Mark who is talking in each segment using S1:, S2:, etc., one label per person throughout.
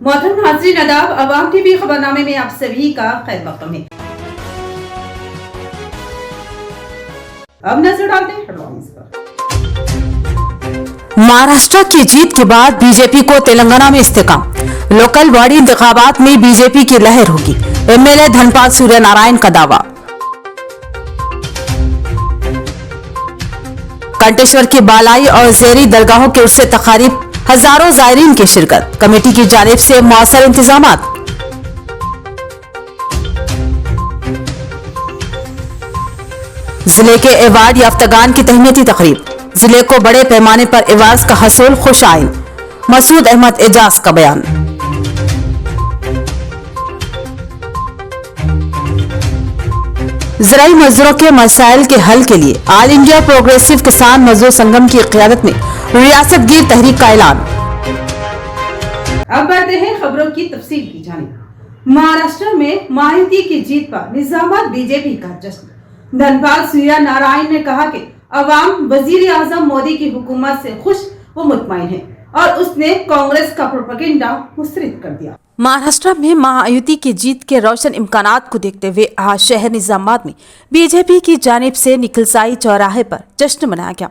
S1: मोहतरम नाज़रीन आदाब, अवाम टीवी खबरनामे में आप सभी का खैर मक़दम है। अब नजर डालते हैं हेडलाइंस पर।
S2: महाराष्ट्र की जीत के बाद बीजेपी को तेलंगाना में इस्तेकाम। लोकल बॉडी इंतखाबात में बीजेपी की लहर होगी, एमएलए धनपाल सूर्यनारायण का दावा। कंटेश्वर की बालाई और ज़ेरी दरगाहों के उर्स तकारीब, हजारों ज़ायरीन की शिरकत, कमेटी की जानिब से मौसर इंतजामात। जिले के एवार्ड याफ्तागान की तहनीती तकरीब, जिले को बड़े पैमाने पर एवार्ड्स का हसूल खुश आइन, मसूद अहमद एजाज का बयान। ज़राई मजदूरों के मसाइल के हल के लिए ऑल इंडिया प्रोग्रेसिव किसान मजदूर संगम की क़ियादत में रियासत गिर तहरीक का ऐलान।
S1: अब बढ़ते हैं खबरों की तफसील की जानिब। महाराष्ट्र में महायुति की जीत पर निजामाबाद बीजेपी का जश्न। धनपाल सूर्यनारायण ने कहा कि अवाम वजीर आजम मोदी की हुकूमत से खुश व मुतमईन है और उसने कांग्रेस का प्रोपेगेंडा मुस्तरद कर दिया।
S2: महाराष्ट्र में महायुति की जीत के रोशन इम्कानात को देखते हुए आज शहर निजामाबाद में बीजेपी की जानिब से निकलसाई चौराहे पर जश्न मनाया गया,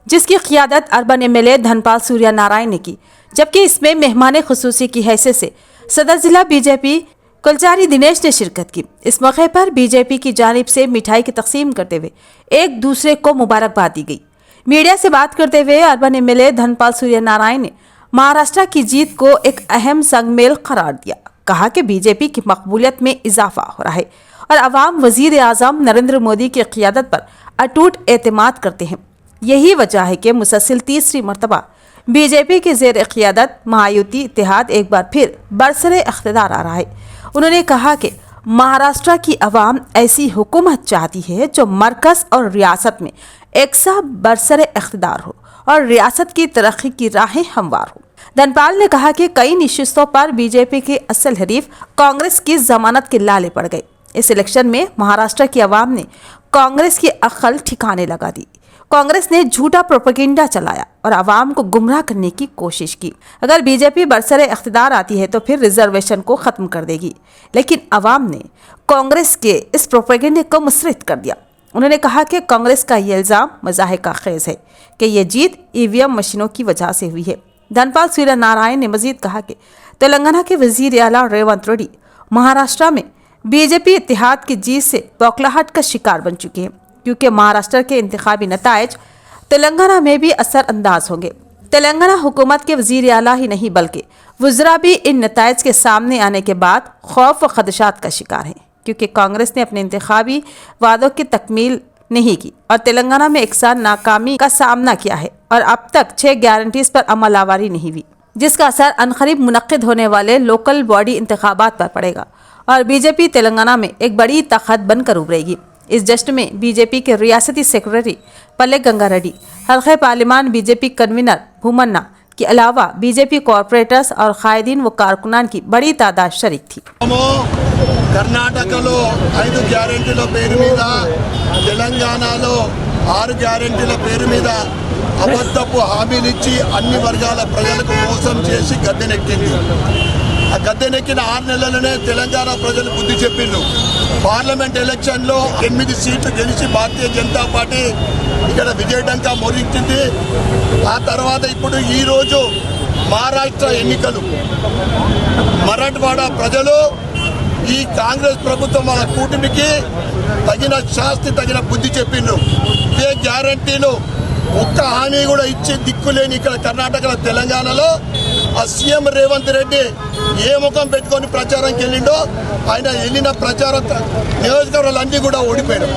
S2: जिसकी क़ियादत अर्बन एमएलए धनपाल सूर्यनारायण ने की, जबकि इसमें मेहमान खुसूसी की हैसियत से सदर जिला बीजेपी कुलचारी दिनेश ने शिरकत की। इस मौके पर बीजेपी की जानिब से मिठाई की तकसीम करते हुए एक दूसरे को मुबारकबाद दी गई। मीडिया से बात करते हुए अर्बन एमएलए धनपाल सूर्यनारायण ने महाराष्ट्र की जीत को एक अहम संगमेल करार दिया। कहा कि बीजेपी की मकबूलियत में इजाफा हो रहा है और अवाम वजीर आजम नरेंद्र मोदी की क़ियादत पर अटूट एतमाद करते हैं। यही वजह है कि मुसलसिल तीसरी मरतबा बीजेपी के ज़ेर क़ियादत महायुति इत्तेहाद एक बार फिर बरसरे इख्तिदार आ रहा है। उन्होंने कहा कि महाराष्ट्र की अवाम ऐसी हुकूमत चाहती है जो मरकज़ और रियासत में एकसा बरसरे इख्तिदार हो और रियासत की तरक्की की राहें हमवार हो। धनपाल ने कहा कि कई नशिस्तों पर बीजेपी के असल हरीफ कांग्रेस की जमानत के लाले पड़ गए। इस इलेक्शन में महाराष्ट्र की आवाम ने कांग्रेस की अक्ल ठिकाने लगा दी। कांग्रेस ने झूठा प्रोपेगेंडा चलाया और आवाम को गुमराह करने की कोशिश की। अगर बीजेपी बरसरे इख्तिदार आती है तो फिर रिजर्वेशन को ख़त्म कर देगी, लेकिन आवाम ने कांग्रेस के इस प्रोपेगेंडे को मुस्तरद कर दिया। उन्होंने कहा कि कांग्रेस का ये इल्ज़ाम मज़ाहिका खेज़ है कि ये जीत ईवीएम मशीनों की वजह से हुई है। धनपाल सूर्यनारायण ने मजीद कहा कि तेलंगाना के वज़ीर आला रेवंत रेड्डी महाराष्ट्र में बीजेपी इत्तेहाद की जीत से बौखलाहट का शिकार बन चुके हैं, क्योंकि महाराष्ट्र के इंतखाबी नताइज तेलंगाना में भी असर अंदाज होंगे। तेलंगाना हुकूमत के वज़ीर आला ही नहीं बल्कि वज़रा भी इन नताइज के सामने आने के बाद खौफ व खदशात का शिकार हैं, क्योंकि कांग्रेस ने अपने इंतखाबी वादों की तकमील नहीं की और तेलंगाना में एक साल नाकामी का सामना किया है और अब तक 6 गारंटीज पर अमल आवारी नहीं हुई, जिसका असर अनकरीब मुनक्किद होने वाले लोकल बॉडी इंतखाबात पर पड़ेगा और बीजेपी तेलंगाना में एक बड़ी ताकत बनकर उभरेगी। इस जश्न में बीजेपी के रियासती सेक्रेटरी पल्ले गंगा रेड्डी, हल्क़े पार्लिमान बीजेपी कन्वीनर भूमन्ना के अलावा बीजेपी कॉर्पोरेटर्स और कायदीन व कारकुनान की बड़ी तादाद शरीक थी।
S3: కర్ణాటకలో 5 గ్యారెంటీల పేరు మీద, తెలంగాణలో 6 గ్యారెంటీల పేరు మీద అబద్ధపు హామీలు ఇచ్చి అన్ని వర్గాల ప్రజలకు మోసం చేసి గద్దెనెక్కింది. ఆ గద్దెనెక్కిన 6 నెలలనే తెలంగాణ ప్రజలు బుద్ధి చెప్పిండ్రు. పార్లమెంట్ ఎలక్షన్లో 8 సీట్లు గెలిచి భారతీయ జనతా పార్టీ ఇక్కడ విజయడంకా మోగించింది. ఆ తర్వాత ఇప్పుడు ఈరోజు మహారాష్ట్ర ఎన్నికలు, మరాఠవాడ ప్రజలు ఈ కాంగ్రెస్ ప్రభుత్వం వాళ్ళ కూటమికి తగిన శాస్తి తగిన బుద్ధి చెప్పిండ్రు. ఇదే గ్యారంటీలు ఒక్క హామీ కూడా ఇచ్చే దిక్కులేని ఇక్కడ కర్ణాటకలో తెలంగాణలో ఆ సీఎం రేవంత్ రెడ్డి ఏ ముఖం పెట్టుకొని ప్రచారంకి వెళ్ళిండో ఆయన వెళ్ళిన ప్రచార నియోజకవర్గాలన్నీ కూడా ఓడిపోయారు.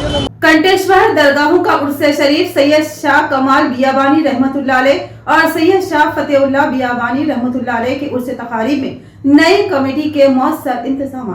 S1: कंटेश्वर दरगाहों का उर्स शरीफ सैयद शाह कमाल बियाबानी रहमतुल्लाह अलैह और सैयद शाह फतेहुल्लाह बियाबानी रहमतुल्लाह अलैह के उर्स तकारीब में नई कमेटी के मौसर इंतजाम।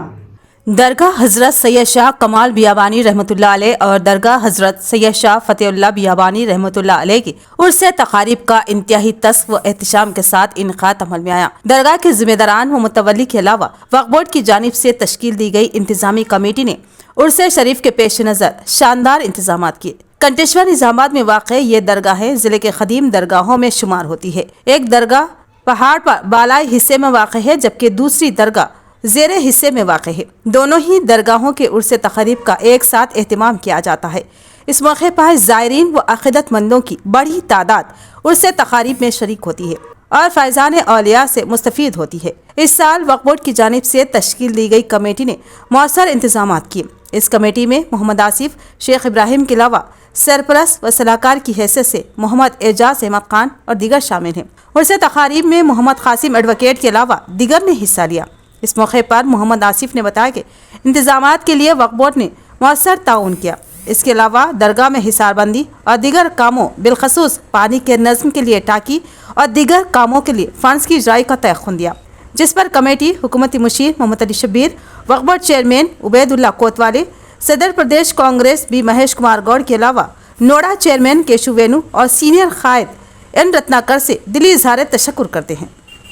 S2: दरगाह हजरत सैयद शाह कमाल बियाबानी रहमतुल्लाह अलैह और दरगाह हजरत सैयद शाह फतेहुल्लाह बियाबानी रहमतुल्लाह अलैह की उर्स तकारीब का इंतहाई तस्व व एहतशाम के साथ इनकाद अमल में आया। दरगाह के जिम्मेदारान व मुतवल्ली के अलावा वक्फ बोर्ड की जानिब से तश्कील दी गई इंतजामी कमेटी ने उर्स शरीफ के पेश नज़र शानदार इंतजाम किए। कंटेश्वर निजामाबाद में वाक़ ये दरगाहें जिले के कदीम दरगाहों में शुमार होती है। एक दरगाह पहाड़ पर बालाई हिस्से में वाक़ है, जबकि दूसरी दरगाह ज़ेरे हिस्से में वाक़ है। दोनों ही दरगाहों के उर्स तक़रीब का एक साथ एहतमाम किया जाता है। इस मौके पर ज़ायरीन व अक़ीदतमंदों की बड़ी तादाद उर्स तक़रीब में शरीक होती है और फैज़ान औलिया से मुस्तफ़ीद होती है। इस साल वक्फ बोर्ड की जानिब से तश्कील दी गई कमेटी ने मौसर इंतज़ाम किए। इस कमेटी में मोहम्मद आसिफ, शेख इब्राहिम के अलावा सरपरस्त व सलाहकार की हैसियत से मोहम्मद एजाज अहमद खान और दीगर शामिल हैं। उर्स तक़रीब में मोहम्मद कासिम एडवोकेट के अलावा दीगर ने हिस्सा लिया। इस मौके पर मोहम्मद आसिफ ने बताया कि इंतज़ामात के लिए वक्फ बोर्ड ने मौसर ताउन किया। इसके अलावा दरगाह में हिसारबंदी और दीगर कामों बिलखसूस पानी के नज़्म के लिए टाकी और दीगर कामों के लिए फंड्स की इजराई का तयख्खुन दिया, जिस पर कमेटी हुकूमती मुशीर मोहम्मद अली शब्बीर, वक्फ बोर्ड चेयरमैन उबैदुल्ला कोतवाली, सदर प्रदेश कांग्रेस बी महेश कुमार गौड़ के अलावा नोडा चेयरमैन केशु वेणु और सीनियर कायद एन रत्नाकर से दिली इजहार तशक्कुर करते हैं।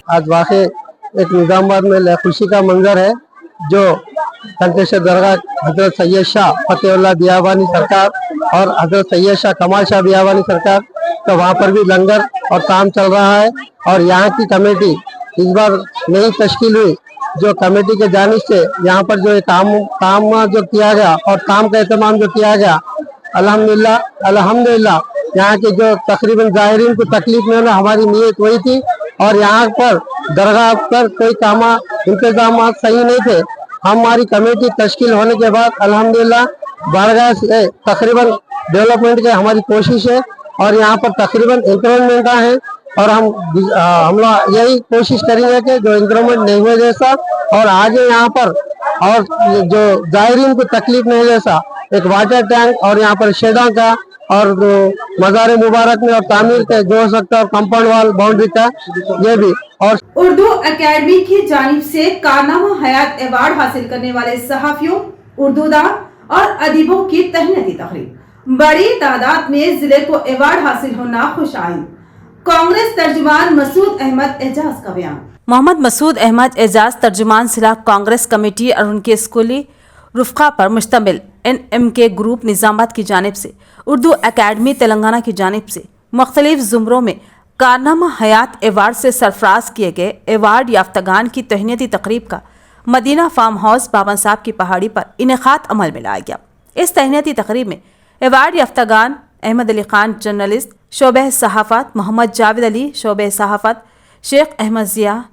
S4: आज वाक़ई एक निज़ामाबाद में खुशी का मंजर है, जो कंटेश्वर दरगाह हजरत सैयद शाह फतेहुल्लाह बियाबानी सरकार और हजरत सैयद शाह कमाल शाह बियाबानी सरकार, तो वहाँ पर भी लंगर और काम चल रहा है। और यहाँ की कमेटी इस बार नई तश्कील हुई, जो कमेटी के जानिब से यहाँ पर जो काम जो किया गया और काम का एहतमाम जो किया गया, अल्हम्दुलिल्लाह यहाँ के जो तकरीबन ज़ाहिरीन को तकलीफ में होना हमारी नीयत वही थी। और यहाँ पर दरगाह पर कोई इंतजाम सही नहीं थे। हमारी कमेटी तश्कील होने के बाद अल्हम्दुलिल्लाह बारगाह से तकरीबन डेवलपमेंट की हमारी कोशिश है और यहाँ पर तकरीबन इंक्रीमेंट है। और हम लोग यही कोशिश करेंगे कि जो इंक्रीमेंट नहीं हुए जैसा और आगे यहाँ पर और जो ज़ाहिरीन को तकलीफ नहीं जैसा एक वाटर टैंक और यहाँ पर शेडा का और मज़ार मुबारक में और तामीर के जो हो सकता है कंपाउंड वाल बाउंड्री का ये भी। और
S1: उर्दू एकेडमी की जानिब से कारनामा हयात अवार्ड हासिल करने वाले सहाफियों, उर्दूदान और अदीबों की तहनीती तकरीब। बड़ी तादाद में जिले को अवार्ड हासिल होना खुशाइन। कांग्रेस तर्जुमान मसूद अहमद एजाज का बयान।
S2: मोहम्मद मसूद अहमद एजाज तर्जुमान जिला कांग्रेस कमेटी और उनके स्कूली रुफ़क़ा पर मुश्तमिल NMK ग्रुप निज़ामाबाद की जानिब से उर्दू एकेडमी तेलंगाना की जानिब से मुख्तलिफ ज़ुमरों में कारनामा हयात एवार्ड से सरफराज किए गए एवार्ड याफ्तगान की तहनीती तकरीब का मदीना फार्म हाउस बाबन साहब की पहाड़ी पर इनेकाद अमल में लाया गया। इस तहनीती तकरीब में एवार्ड याफ्तगान अहमद अली खान जर्नलिस्ट शोबे सहाफ़त, मोहम्मद जावेद अली शोबे सहाफ़त, शेख अहमद ज़िया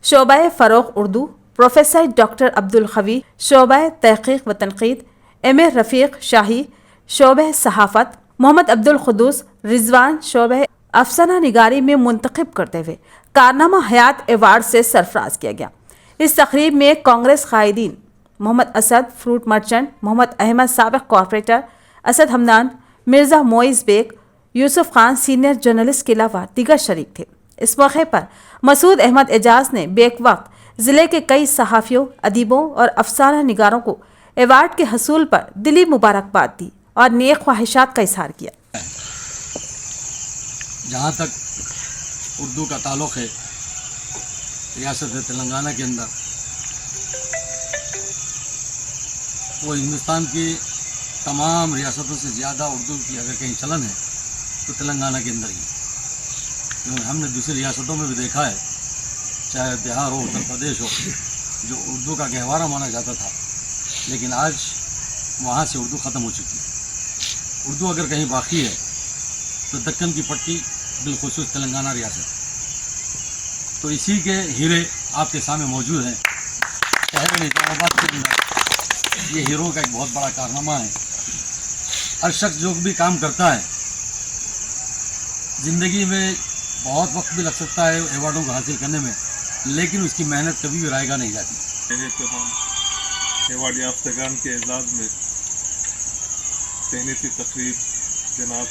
S2: शोबे फ़रोग़ उर्दू, प्रोफेसर डॉक्टर अब्दुल खवी शोबे तहक़ीक़ व तनक़ीद, MA रफ़ीक़ शाही शोबे सहाफ़त, मोहम्मद अब्दुल क़ुद्दूस रिजवान शोबे अफसाना निगारी में मुंतखब करते हुए कारनामा हयात एवार्ड से सरफराज किया गया। इस तकरीब में कांग्रेस कायदीन मोहम्मद असद फ्रूट मर्चेंट, मोहम्मद अहमद साबिक़ corporator, Asad Hamdan, Mirza Moiz Baig, Yusuf Khan senior journalist के अलावा दीगर शरीक थे। इस मौके पर मसूद अहमद एजाज ने बेक वक्त ज़िले के कई सहाफ़ियों, अदीबों और अफसाना निगारों को एवार्ड के हसूल पर दिली मुबारकबाद दी और नेक ख्वाहिशात का इजहार किया।
S5: जहाँ तक उर्दू का ताल्लुक़ है, रियासत तेलंगाना के अंदर वो हिंदुस्तान की तमाम रियासतों से ज़्यादा उर्दू की अगर कहीं चलन है तो तेलंगाना के अंदर ही। क्योंकि हमने दूसरी रियासतों में भी देखा है, चाहे बिहार हो, उत्तर प्रदेश हो, जो उर्दू का गहवारा माना जाता था, लेकिन आज वहाँ से उर्दू ख़त्म हो चुकी है। उर्दू अगर कहीं बाकी है तो दक्कन की पट्टी बिलखुसूस तेलंगाना रियासत। तो इसी के हीरे आपके सामने मौजूद हैं। शहर निज़ामाबाद के अंदर ये हीरो का एक बहुत बड़ा कारनामा है। हर शख्स जो भी काम करता है ज़िंदगी में बहुत वक्त भी लग सकता है अवार्डों को हासिल करने में, लेकिन उसकी मेहनत कभी भी रायगा नहीं जाती।
S6: तमाम अवार्ड याफ्तगान के एजाज़ में तहनीती तकरीब जनाब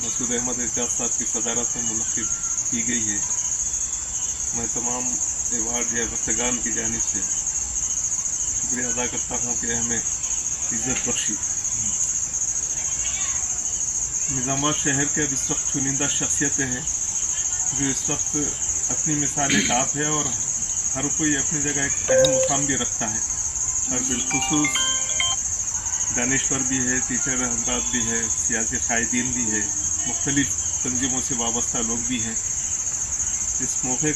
S6: मसूद अहमद एजाज साहब की सदारत में मुनक़िद की गई है। मैं तमाम अवार्ड याफ्तगान की जानिब से शुक्रिया अदा करता हूँ कि हमें इज़्ज़त बख्शी। निज़ामाबाद शहर के अब इस वक्त चुनिंदा शख्सियतें हैं जो इस वक्त अपनी मिसाल एक आप है और हर कोई अपनी जगह एक अहम मुकाम भी रखता है। और बिलखुसूस दानिश्वर भी है, टीचर हजरात भी है, सियासी कायदीन भी है, मुख्तलिफ तंजीमों से वाबस्ता लोग भी हैं। इस मौके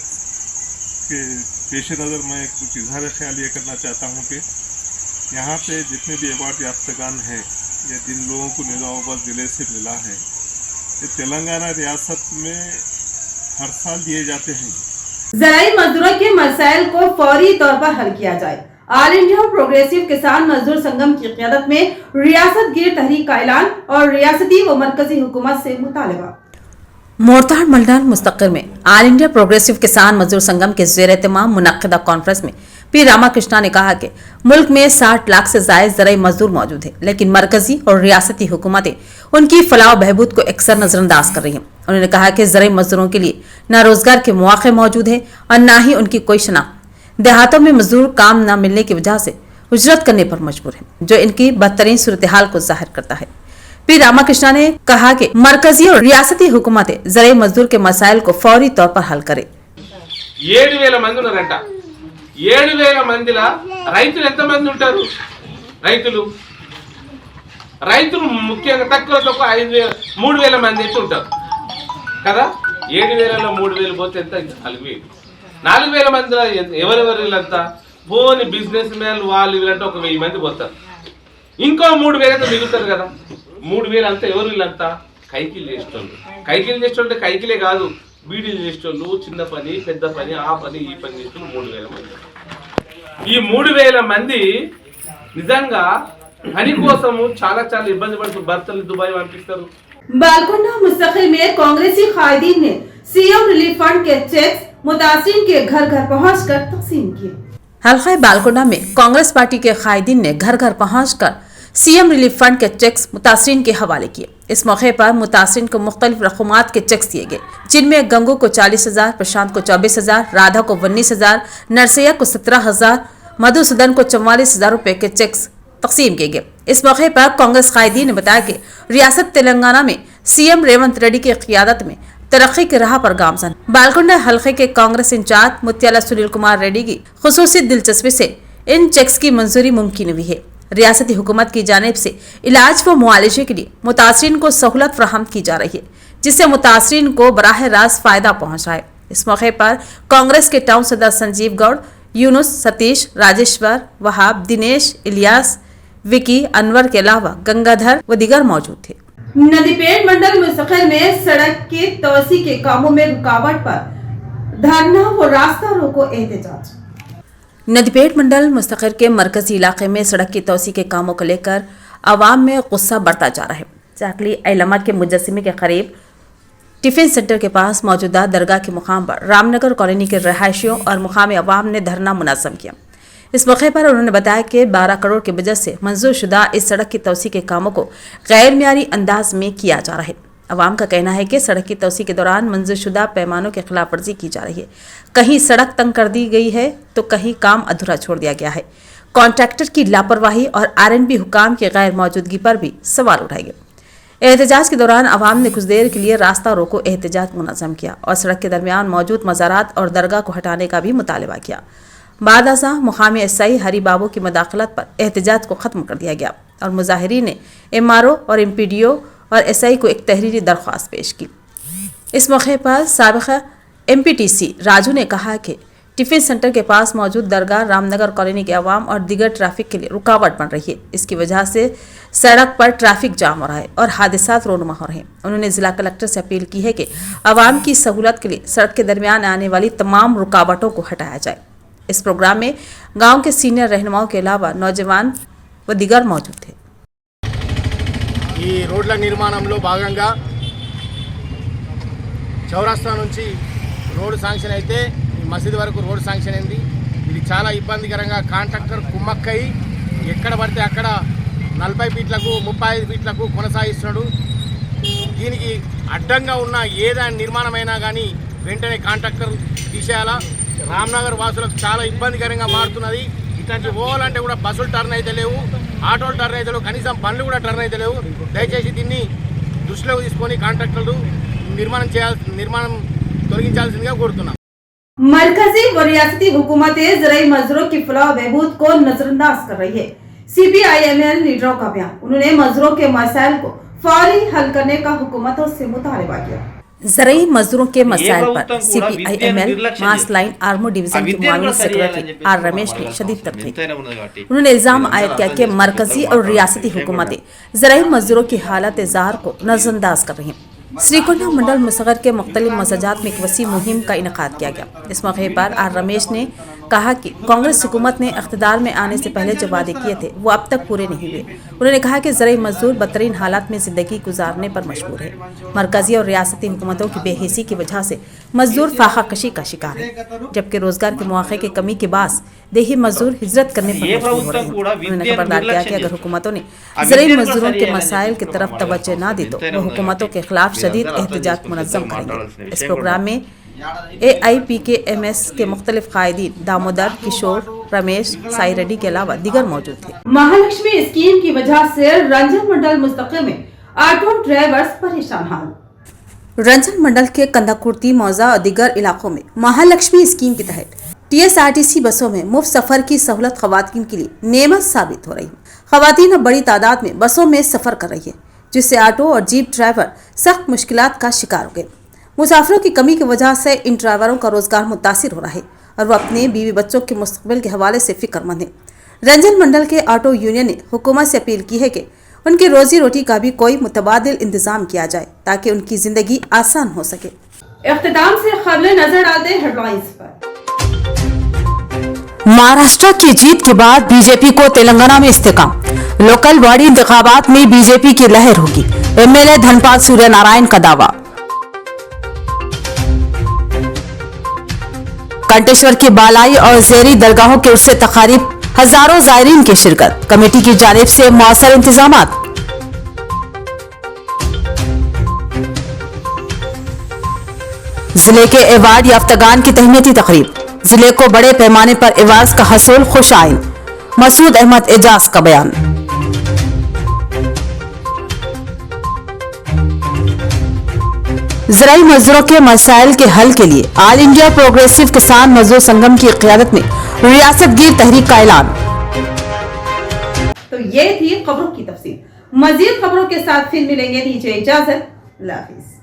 S6: के पेश नज़र मैं कुछ इजहार ख्याल ये करना चाहता हूँ कि यहाँ पे जितने भी अवार्ड याफ्तागान हैं या जिन लोगों को निज़ामाबाद ज़िले से मिला है, ये तेलंगाना रियासत में हर साल दिए जाते हैं।
S1: ज़राई मजदूरों के मसाइल को फौरी तौर पर हल किया जाए। ऑल इंडिया प्रोग्रेसिव किसान मजदूर संगम की क़यादत में रियासत गिर तहरीक का ऐलान और रियासती व मरकजी हुकूमत से मुतालबा।
S2: मोरताड़ मंडल मुस्तकिर में ऑल इंडिया प्रोग्रेसिव किसान मजदूर संगम के ज़ेर एहतमाम मुनक्किदा कॉन्फ्रेंस में पी रामाकृष्णा ने कहा कि मुल्क में 60 लाख से जायद ज़राई मजदूर मौजूद है, लेकिन मरकजी और रियासती हुकूमतें उनकी फलाह बहबूद को अक्सर नजरअंदाज कर रही हैं। उन्होंने कहा कि ज़राई मजदूरों के लिए न रोजगार के मौके मौजूद है और न ही उनकी कोई शनाख्त। देहातों में मजदूर काम न मिलने की वजह से उजरत करने पर मजबूर है, जो इनकी बदतरीन सूरत हाल को जाहिर करता है। पी रामाकृष्णा ने कहा कि मरकजी और रियासती हुकूमतें ज़राई मजदूर के मसाइल को फौरी तौर पर हल करें।
S7: 7,000 మంది ఉన్నారంట. 7,000 మందిలా రైతులు ఎంత మంది ఉంటారు? రైతులు ముఖ్యంగా తక్కువ 3,000 మంది అయితే ఉంటారు కదా. 7,000లో 3,000 పోతే ఎంత? 4,000. 4,000 మందిలో ఎవరెవరు వీళ్ళంతా? పోని బిజినెస్ మ్యాన్ వాళ్ళు వీళ్ళంటే ఒక 1,000 మంది పోతారు. ఇంకో 3,000 అయితే మిగులుతారు కదా. 3,000 అంతా ఎవరు వీళ్ళంతా? కైకిలు చేసేటోళ్ళు. కైకిలు చేసేటోళ్ళు కైకిలే కాదు, బీడీలు చేసేటోళ్ళు, చిన్న పని పెద్ద పని ఆ పని ఈ పని చేసేటోళ్ళు 3,000 మంది. ఈ 3,000 మంది నిజంగా పని కోసము చాలా ఇబ్బంది పడుతూ భర్తలు దుబాయ్ పంపిస్తారు.
S1: बालकोंडा मुस्तकिल में कांग्रेसी कायदीन ने सीएम रिलीफ फंड के चेक्स मुतासिरीन के घर घर पहुंचकर तकसीम किए।
S2: हल्का बालकोंडा में कांग्रेस पार्टी के कायदीन ने घर घर पहुंचकर सीएम रिलीफ फंड के चेक्स मुतासिरीन के हवाले किए। इस मौके पर मुतासिरीन को मुख्तलिफ रकूमात के चेक्स दिए गए, जिनमें गंगू को 40,000, प्रशांत को 24,000, राधा को 19,000, नरसैया को 17,000, मधुसूदन को 44,000 रुपए के चेक्स तकसीम किए गए। इस मौके पर कांग्रेस कायदीन ने बताया कि रियासत तेलंगाना में सीएम रेवंत रेड्डी की क़यादत में तरक्की की राह पर गामजन। बालकोंडा हल्के के कांग्रेस इंचार्ज मुत्याला सुनील कुमार रेड्डी की खुसूसी दिलचस्पी से इन चेक्स की मंजूरी मुमकिन हुई है। रियासती हुकूमत की जानिब से इलाज व मुआलजे के लिए मुतासरीन को सहूलत फराहम की जा रही है, जिससे मुतासरीन को बराह रास्त फायदा पहुंच रहा है। इस मौके पर कांग्रेस के टाउन सदर संजीव गौड़, यूनुस, सतीश, राजेश्वर, वहाब, दिनेश, इलियास, विकी, अनवर के अलावा गंगाधर व दीगर मौजूद थे।
S1: नदीपेट मंडल मुस्तकिल में सड़क के तोसी के कामों में रुकावट पर धरना व रास्ता रोको एहतजाज।
S2: नदीपेट मंडल मुस्तकिल के मरकजी इलाके में सड़क की तोसी के कामों को लेकर आवाम में गुस्सा बढ़ता जा रहा है। चाकली ऐलमा के मुजस्सिमे के करीब टिफिन सेंटर के पास मौजूदा दरगाह के मुकाम पर रामनगर कॉलोनी के रहायशियों और मुकामी अवाम ने धरना मुनज़्ज़म किया। इस मौके पर उन्होंने बताया कि 12 करोड़ के बजट से मंजूर शुदा इस सड़क की तोसी के कामों को गैर मियारी अंदाज में किया जा रहा है। अवाम का कहना है कि सड़क की तोसी के दौरान मंजूर शुदा पैमानों की खिलाफ वर्जी की जा रही है। कहीं सड़क तंग कर दी गई है तो कहीं काम अधूरा छोड़ दिया गया है। कॉन्ट्रैक्टर की लापरवाही और आरएनबी हुकाम की गैर मौजूदगी पर भी सवाल उठाए गए। एहतजाज के दौरान अवाम ने कुछ देर के लिए रास्ता रोको एहतजाज मुनज़्ज़म किया और सड़क के दरमियान मौजूद मज़ारात और दरगाह को हटाने का भी मुतालबा किया। बाद अज़ा मुकामी एसआई हरी बाबू की मदाखलत पर एहतजाज को ख़त्म कर दिया गया और मुजाहिरीन ने एमआरओ और एमपीडीओ और एसआई को एक तहरीरी दरख्वास्त पेश की। इस मौके पर साबिक़ एमपीटीसी राजू ने कहा कि टिफिन सेंटर के पास मौजूद दरगाह रामनगर कॉलोनी के अवाम और दीगर ट्रैफिक के लिए रुकावट बन रही है। इसकी वजह से सड़क पर ट्रैफिक जाम हो रहा है और हादसात रोनुमा हो रहे हैं। उन्होंने जिला कलेक्टर से अपील की है कि अवाम की सहूलत के लिए सड़क के दरमियान आने वाली तमाम रुकावटों को हटाया जाए। इस प्रोग्राम में गांव के सीनियर रहनुमाओं के अलावा नौजवान व दीगर मौजूद थे।
S8: ఈ రోడ్ల నిర్మాణంలో భాగంగా చౌరస్తా నుంచి రోడ్డు శాంక్షన్ అయితే మసీదు వరకు రోడ్డు శాంక్షన్ అయింది. ఇది చాలా ఇబ్బందికరంగా కాంట్రాక్టర్ కుమ్మక్కై ఎక్కడ పడితే అక్కడ 40 ఫీట్లకు 35 ఫీట్లకు కొనసాగిస్తున్నాడు. దీనికి అడ్డంగా ఉన్న ఏదైనా నిర్మాణమైనా కానీ వెంటనే కాంట్రాక్టర్ తీసేయాలా. రామ్నగర్ వాసులకు చాలా ఇబ్బందికరంగా మారుతున్నది. ఇట్లాంటి పోవాలంటే కూడా బస్సులు టర్న్ అయితే లేవు, ఆటోలు టర్న్ అయితే లేవు, కనీసం బండ్లు కూడా టర్న్ అయితే లేవు. దయచేసి దీన్ని దృష్టిలోకి తీసుకొని కాంట్రాక్టర్లు నిర్మాణం తొలగించాల్సిందిగా కోరుతున్నాం.
S1: मरकजी व रियासती हुकूमतें ज़राई मजदूरों की फलाह बहबूद को नजरअंदाज कर रही है। CPIML लीडरों का बयान। उन्होंने मजदूरों के मसाइल को फौरी हल करने का हुकूमतों से मुतालबा किया।
S2: ज़रूरी मजदूरों के मसाइल पर CPIML mass line Armo division के मुआविन सेक्रेटरी आर रमेश ने शदीद तनकीद। उन्होंने इल्जाम आयद किया कि मरकजी और रियासती हुकूमतें ज़रूरी मजदूरों की हालत ज़ाहर को नजरअंदाज कर रही हैं। श्रीकुंडा मंडल मुसगर के मुख्तलिफ मसाजात में एक वसी मुहिम का इनेकाद किया गया। इस मौके पर आर रमेश ने कहा कि कांग्रेस हुकूमत ने इख्तिदार में आने से पहले जो वादे किए थे वो अब तक पूरे नहीं हुए। उन्होंने कहा कि ज़रूरी मजदूर बदतरीन हालात में ज़िंदगी गुजारने पर मजबूर है। मरकजी और रियासती हुकूमतों की बेहिसी की वजह से मजदूर फाखा कशी का शिकार है, जबकि रोजगार के मौके की कमी के बास देही मजदूर हिजरत करने पर मजबूर हो रहे हैं। उन्होंने खबरदार किया कि अगर हुकूमतों ने ज़रूरी मजदूरों के मसाइल की तरफ तवज्जो न दी तो वो हुकूमतों के खिलाफ शदीद एहतजाज मुनज़्ज़म करेंगे। इस प्रोग्राम में AIPKMS के मुख्तलिफ कायदीन दामोदर, किशोर, रमेश, साई रेड्डी के अलावा दीगर मौजूद थे।
S1: महालक्ष्मी स्कीम की वजह से रंजन मंडल मुस्तक़िल में ऑटो ड्राइवर्स परेशान हाल।
S2: रंजन मंडल के कंदाकुर्ती, मौजा और दीगर इलाकों में महालक्ष्मी स्कीम के तहत TSRTC बसों में मुफ्त सफर की सहूलत खवातीन के लिए नेमत साबित हो रही है। खवातीन अब बड़ी तादाद में बसों में सफर कर रही है, जिससे ऑटो और जीप ड्राइवर सख्त मुश्किलात का शिकार हो गए। मुसाफिरों की कमी की वजह से इन ड्राइवरों का रोजगार मुतासिर हो रहा है और वो अपने बीवी बच्चों के मुस्तकबिल के हवाले से फिक्रमंद है। रंजन मंडल के ऑटो यूनियन ने हुकूमत से अपील की है कि उनकी रोजी रोटी का भी कोई मुतबादिल इंतजाम किया जाए ताकि उनकी जिंदगी आसान हो सके।
S1: इख्तिताम से खबरें नजर डालते हैं हेडलाइंस पर।
S2: महाराष्ट्र की जीत के बाद बीजेपी को तेलंगाना में इस्तेकाम। लोकल बॉडी इंतखाबात में बीजेपी की लहर होगी। MLA धनपाल सूर्यनारायण का दावा। कंटेश्वर की बालाई और जेरी दरगाहों के उर्से तकारीब, हजारों जायरीन की शिरकत। कमेटी की जानिब से मौसर इंतजामात। जिले के एवार्ड याफ्तागान की तहनीती तकरीब। जिले को बड़े पैमाने पर एवार्ड का हसूल खुश आइन। मसूद अहमद एजाज का बयान। ज़रूरी मजदूरों के मसाइल के हल के लिए ऑल इंडिया प्रोग्रेसिव किसान मजदूर संगम की क़ियादत में रियासत गिर तहरीक का ऐलान।
S1: तो ये थी खबरों की तफसील। मजीद खबरों के साथ फिर मिलेंगे। दीजिए इजाजत। अल्लाह हाफिज।